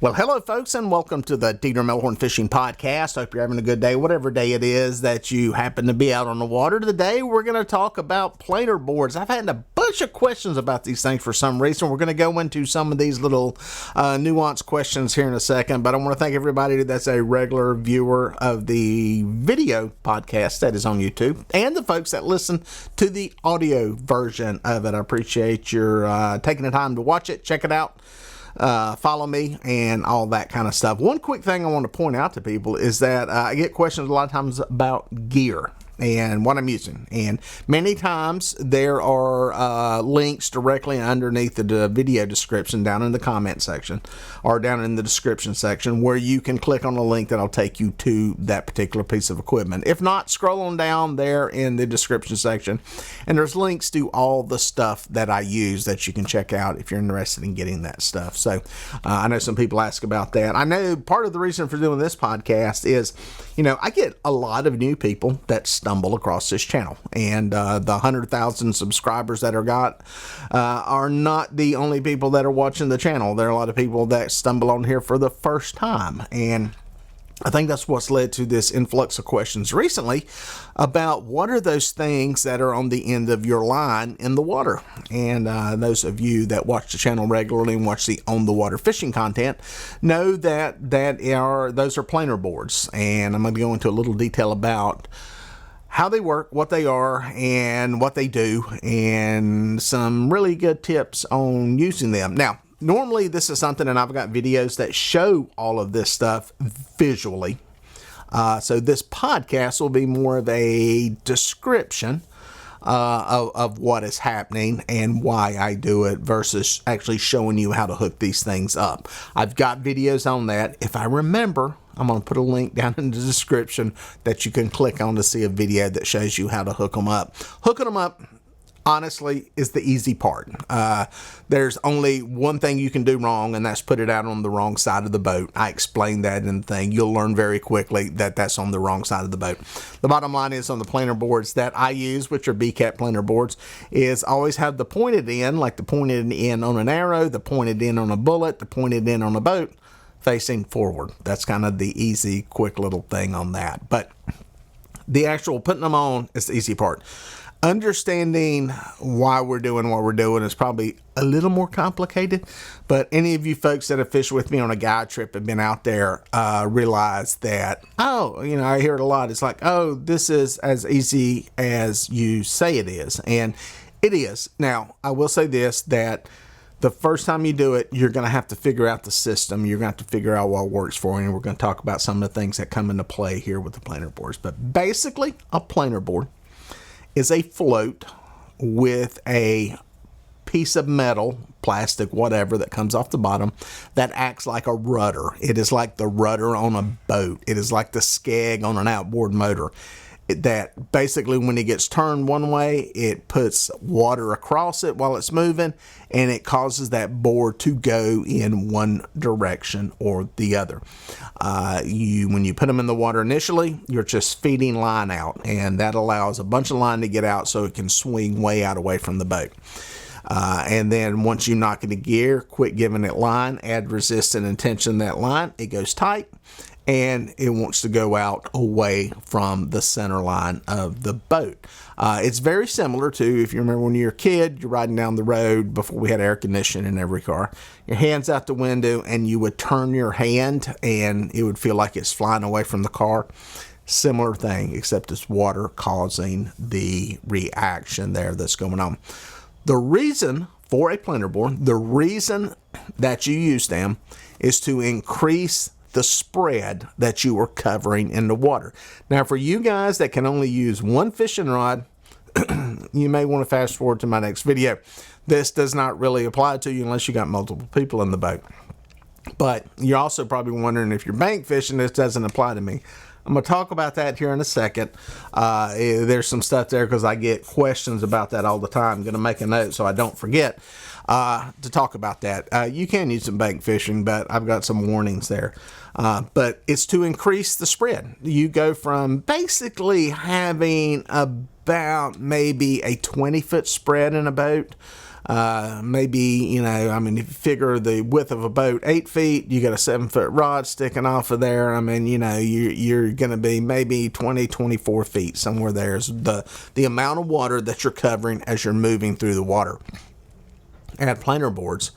Well, hello, folks, and welcome to the Dieter Melhorn Fishing Podcast. Hope you're having a good day, whatever day it is that you happen to be out on the water. Today, we're going to talk about planer boards. I've had a bunch of questions about these things for some reason. We're going to go into some of these little nuanced questions here in a second, but I want to thank everybody that's a regular viewer of the video podcast that is on YouTube, and the folks that listen to the audio version of it. I appreciate your taking the time to watch it, check it out. Follow me and all that kind of stuff. One quick thing I want to point out to people is that I get questions a lot of times about gear and what I'm using, and many times there are links directly underneath the video description down in the comment section or down in the description section where you can click on a link that'll take you to that particular piece of equipment. If not, scroll on down there in the description section and there's links to all the stuff that I use that you can check out if you're interested in getting that stuff. So I know some people ask about that. I know part of the reason for doing this podcast is, I get a lot of new people that stumble across this channel, and the 100,000 subscribers that are not the only people that are watching the channel. There are a lot of people that stumble on here for the first time, and I think that's what's led to this influx of questions recently about what are those things that are on the end of your line in the water. And those of you that watch the channel regularly and watch the on the water fishing content know that those are planer boards. And I'm going to go into a little detail about how they work, what they are, and what they do, and some really good tips on using them. Now, normally this is something, and I've got videos that show all of this stuff visually. So this podcast will be more of a description of what is happening and why I do it versus actually showing you how to hook these things up. I've got videos on that. If I remember, I'm going to put a link down in the description that you can click on to see a video that shows you how to hook them up. Hooking them up, honestly, is the easy part. There's only one thing you can do wrong, and that's put it out on the wrong side of the boat. I explained that in the thing. You'll learn very quickly that that's on the wrong side of the boat. The bottom line is on the planer boards that I use, which are BCAT planer boards, is always have the pointed end, like the pointed end on an arrow, the pointed end on a bullet, the pointed end on a boat, facing forward. That's kind of the easy, quick little thing on that. But the actual putting them on is the easy part. Understanding why we're doing what we're doing is probably a little more complicated, but any of you folks that have fished with me on a guide trip and been out there realize that, I hear it a lot. It's like, this is as easy as you say it is. And it is. Now, I will say this, that the first time you do it, you're going to have to figure out the system. You're going to have to figure out what works for you. And we're going to talk about some of the things that come into play here with the planer boards. But basically, a planer board is a float with a piece of metal, plastic, whatever, that comes off the bottom that acts like a rudder. It is like the rudder on a boat. It is like the skeg on an outboard motor. That basically when it gets turned one way, it puts water across it while it's moving, and it causes that board to go in one direction or the other. When you put them in the water initially, you're just feeding line out, and that allows a bunch of line to get out so it can swing way out away from the boat. And then once you knock it into gear, quit giving it line, add resistance and tension to that line, it goes tight, and it wants to go out away from the center line of the boat. It's very similar to, if you remember when you were a kid, you're riding down the road before we had air conditioning in every car. Your hand's out the window, and you would turn your hand, and it would feel like it's flying away from the car. Similar thing, except it's water causing the reaction there that's going on. The reason for a planer board, the reason that you use them is to increase the spread that you are covering in the water. Now, for you guys that can only use one fishing rod, you may want to fast forward to my next video. This does not really apply to you unless you got multiple people in the boat. But you're also probably wondering, if you're bank fishing, this doesn't apply to me. I'm going to talk about that here in a second. There's some stuff there because I get questions about that all the time. I'm going to make a note so I don't forget to talk about that. You can use some bank fishing, but I've got some warnings there. But it's to increase the spread. You go from basically having about maybe a 20-foot spread in a boat Maybe, you know, I mean, if you figure the width of a boat, 8 feet, you got a 7-foot rod sticking off of there. I mean, you know, you're going to be maybe 20, 24 feet, somewhere there's the amount of water that you're covering as you're moving through the water. At planer boards,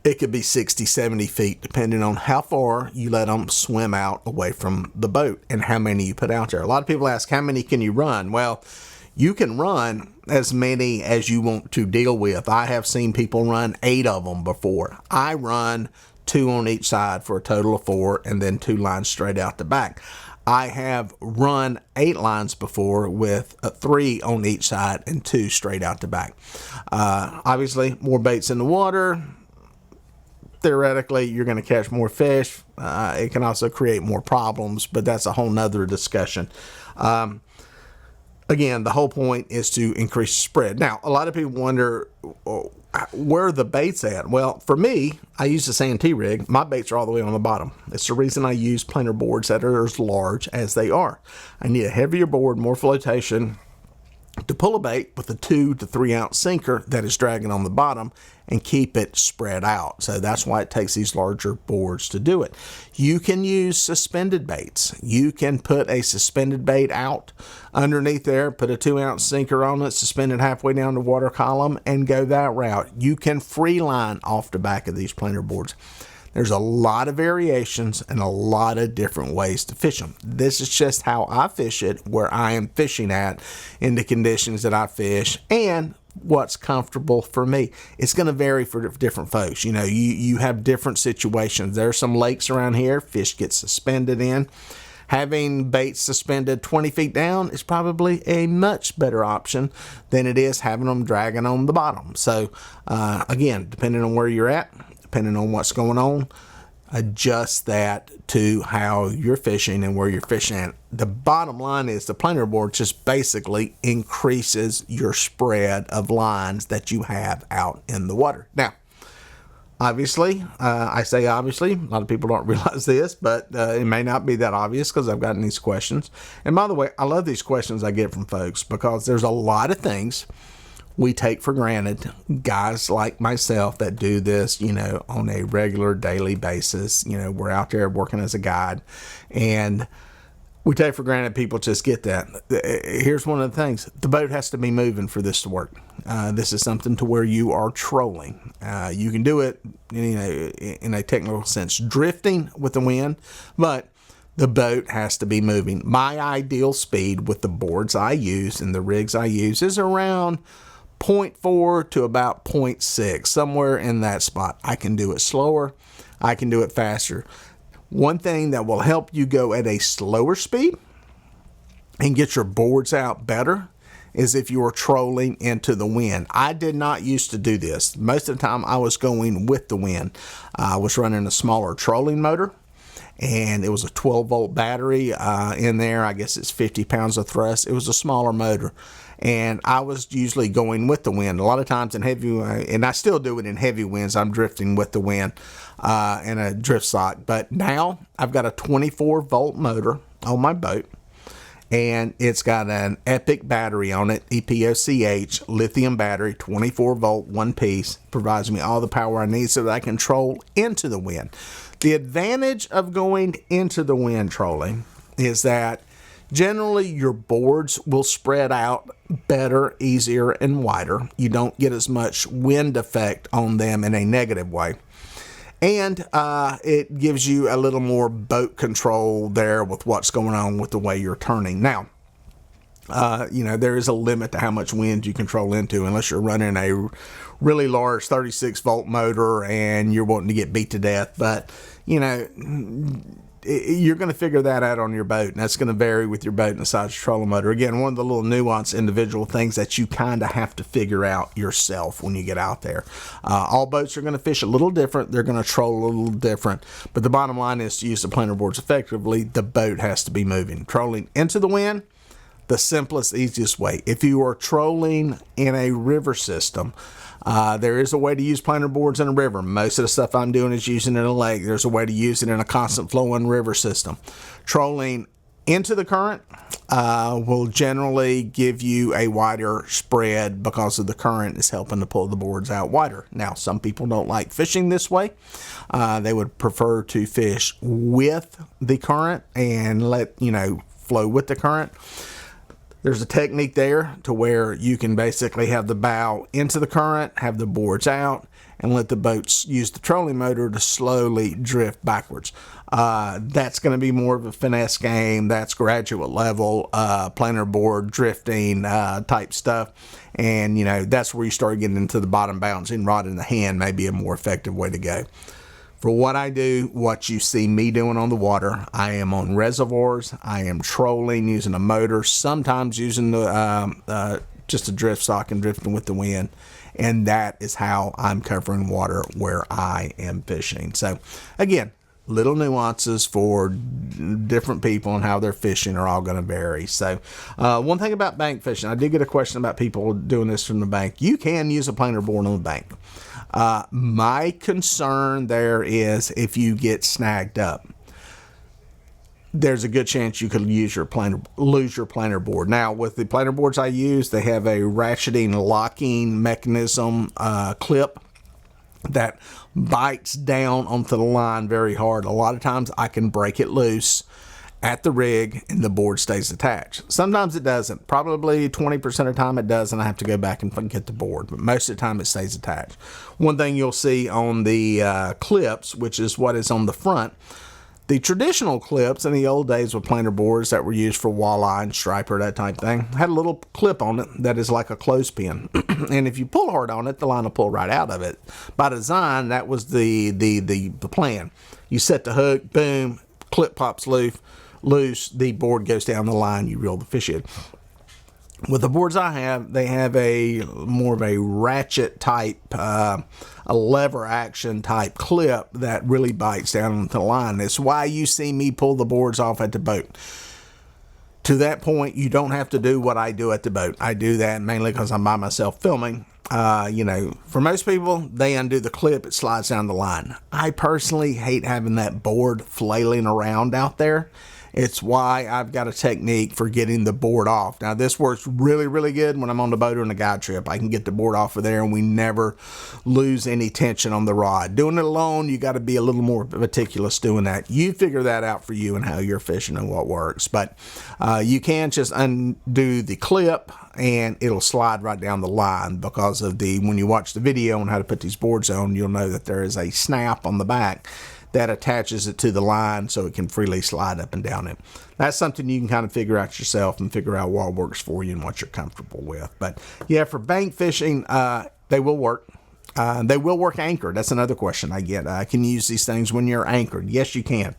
it could be 60, 70 feet, depending on how far you let them swim out away from the boat and how many you put out there. A lot of people ask, how many can you run? Well, you can run as many as you want to deal with. I have seen people run 8 of them before. I run 2 on each side for a total of 4, and then 2 lines straight out the back. I have run 8 lines before with 3 on each side and 2 straight out the back. Obviously, more baits in the water. Theoretically, you're going to catch more fish. It can also create more problems, but that's a whole nother discussion. Again, the whole point is to increase the spread. Now, a lot of people wonder, where are the baits at? Well, for me, I use the Santee rig. My baits are all the way on the bottom. It's the reason I use planer boards that are as large as they are. I need a heavier board, more flotation, to pull a bait with a 2 to 3 ounce sinker that is dragging on the bottom and keep it spread out. So that's why it takes these larger boards to do it. You can use suspended baits. You can put a suspended bait out underneath there, put a 2 ounce sinker on it, suspend it halfway down the water column, and go that route. You can free line off the back of these planer boards. There's a lot of variations and a lot of different ways to fish them. This is just how I fish it, where I am fishing at, in the conditions that I fish, and what's comfortable for me. It's going to vary for different folks. You know, you have different situations. There are some lakes around here fish get suspended in. Having baits suspended 20 feet down is probably a much better option than it is having them dragging on the bottom. So, again, depending on where you're at, depending on what's going on, adjust that to how you're fishing and where you're fishing at. The bottom line is the planer board just basically increases your spread of lines that you have out in the water. Now, obviously, I say obviously, a lot of people don't realize this, but it may not be that obvious because I've gotten these questions. And by the way, I love these questions I get from folks because there's a lot of things we take for granted, guys like myself that do this, you know, on a regular daily basis. You know, we're out there working as a guide, and we take for granted people just get that. Here's one of the things: the boat has to be moving for this to work. This is something to where you are trolling. You can do it, you know, in a technical sense, drifting with the wind, but the boat has to be moving. My ideal speed with the boards I use and the rigs I use is around 0.4 to about 0.6, somewhere in that spot. I can do it slower. I can do it faster. One thing that will help you go at a slower speed and get your boards out better is if you are trolling into the wind. I did not used to do this. Most of the time I was going with the wind. I was running a smaller trolling motor, and it was a 12-volt battery in there. I guess it's 50 pounds of thrust. It was a smaller motor, and I was usually going with the wind. A lot of times in heavy, and I still do it in heavy winds, I'm drifting with the wind in a drift sock. But now I've got a 24-volt motor on my boat, and it's got an Epic battery on it, EPOCH, lithium battery, 24-volt, one piece, provides me all the power I need so that I can troll into the wind. The advantage of going into the wind trolling is that generally your boards will spread out better, easier, and wider. You don't get as much wind effect on them in a negative way. And it gives you a little more boat control there with what's going on with the way you're turning. Now, you know, there is a limit to how much wind you control into unless you're running a really large 36-volt motor and you're wanting to get beat to death. But, you know, you're going to figure that out on your boat, and that's going to vary with your boat and the size of your trolling motor. Again, one of the little nuanced individual things that you kind of have to figure out yourself when you get out there. All boats are going to fish a little different. They're going to troll a little different. But the bottom line is to use the planer boards effectively, the boat has to be moving. Trolling into the wind, the simplest, easiest way. If you are trolling in a river system, there is a way to use planer boards in a river. Most of the stuff I'm doing is using in a lake. There's a way to use it in a constant flowing river system. Trolling into the current will generally give you a wider spread because of the current is helping to pull the boards out wider. Now, some people don't like fishing this way. They would prefer to fish with the current and let, flow with the current. There's a technique there to where you can basically have the bow into the current, have the boards out, and let the boats use the trolling motor to slowly drift backwards. That's going to be more of a finesse game. That's graduate level, planer board drifting type stuff. And, that's where you start getting into the bottom bouncing rod in the hand, may be a more effective way to go. For what I do, what you see me doing on the water, I am on reservoirs. I am trolling using a motor, sometimes using the just a drift sock and drifting with the wind. And that is how I'm covering water where I am fishing. So, again, little nuances for different people and how they're fishing are all going to vary. So, one thing about bank fishing, I did get a question about people doing this from the bank. You can use a planer board on the bank. My concern there is if you get snagged up, there's a good chance you could lose your planer board. Now, with the planer boards I use, they have a ratcheting locking mechanism clip that bites down onto the line very hard. A lot of times I can break it loose at the rig and the board stays attached. Sometimes it doesn't. Probably 20% of the time it does, and I have to go back and get the board. But most of the time it stays attached. One thing you'll see on the clips, which is what is on the front, the traditional clips in the old days with planer boards that were used for walleye and striper, that type thing, had a little clip on it that is like a clothespin. And if you pull hard on it, the line will pull right out of it. By design, that was the plan. You set the hook, boom, clip pops loose, the board goes down the line, you reel the fish in. With the boards I have, they have a more of a ratchet type, a lever action type clip that really bites down onto the line. That's why you see me pull the boards off at the boat. To that point, you don't have to do what I do at the boat. I do that mainly because I'm by myself filming. For most people, they undo the clip, it slides down the line. I personally hate having that board flailing around out there. It's why I've got a technique for getting the board off. Now, this works really, really good when I'm on the boat or on a guide trip. I can get the board off of there and we never lose any tension on the rod. Doing it alone, you got to be a little more meticulous doing that. You figure that out for you and how you're fishing and what works. But you can just undo the clip and it'll slide right down the line because of when you watch the video on how to put these boards on, you'll know that there is a snap on the back that attaches it to the line so it can freely slide up and down it. That's something you can kind of figure out yourself and figure out what works for you and what you're comfortable with. But yeah, for bank fishing, they will work. They will work anchored. That's another question I get. Can you use these things when you're anchored? Yes, you can.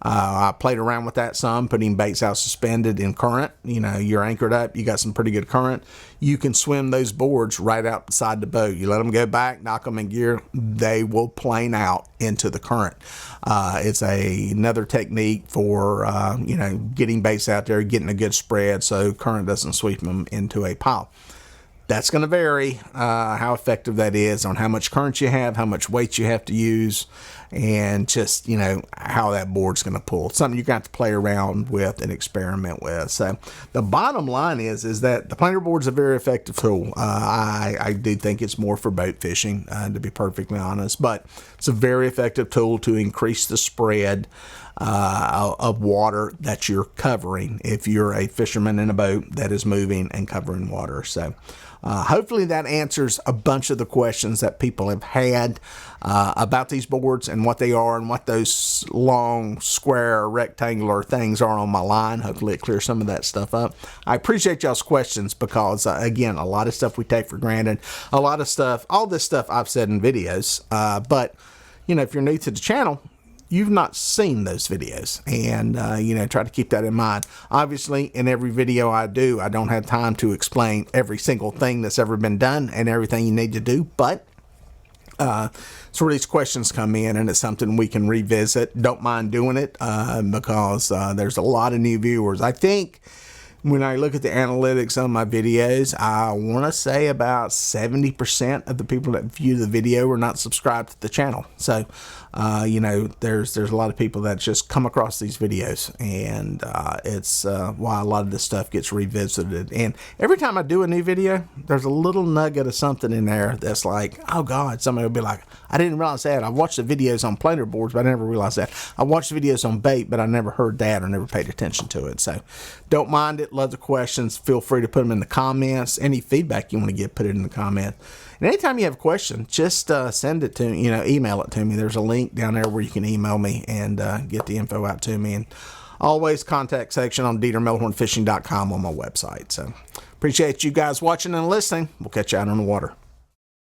I played around with that some, putting baits out suspended in current. You're anchored up. You got some pretty good current. You can swim those boards right outside the boat. You let them go back, knock them in gear. They will plane out into the current. It's another technique for, getting baits out there, getting a good spread so current doesn't sweep them into a pile. That's going to vary how effective that is on how much current you have, how much weight you have to use, and just, how that board's going to pull. It's something you're going to have to play around with and experiment with. So the bottom line is that the planer board is a very effective tool. I do think it's more for boat fishing, to be perfectly honest, but it's a very effective tool to increase the spread of water that you're covering if you're a fisherman in a boat that is moving and covering water. So hopefully that answers a bunch of the questions that people have had about these boards and what they are and what those long square rectangular things are on my line. Hopefully it clears some of that stuff up. I appreciate y'all's questions because again, a lot of stuff we take for granted, a lot of stuff, all this stuff I've said in videos, but if you're new to the channel, you've not seen those videos, and try to keep that in mind. Obviously, in every video I do, I don't have time to explain every single thing that's ever been done and everything you need to do, but it's where these questions come in, and it's something we can revisit. Don't mind doing it because there's a lot of new viewers. I think When I look at the analytics on my videos, I want to say about 70% of the people that view the video are not subscribed to the channel. So, you know, there's a lot of people that just come across these videos, and it's why a lot of this stuff gets revisited. And every time I do a new video, there's a little nugget of something in there that's like, oh God, somebody will be like, I didn't realize that. I watched the videos on planer boards, but I never realized that. I watched the videos on bait, but I never heard that or never paid attention to it. So don't mind it. Love the questions. Feel free to put them in the comments. Any feedback you want to give, put it in the comments. And anytime you have a question, just send it to me, email it to me. There's a link down there where you can email me and get the info out to me. And always contact section on DieterMelhornFishing.com on my website. So appreciate you guys watching and listening. We'll catch you out on the water.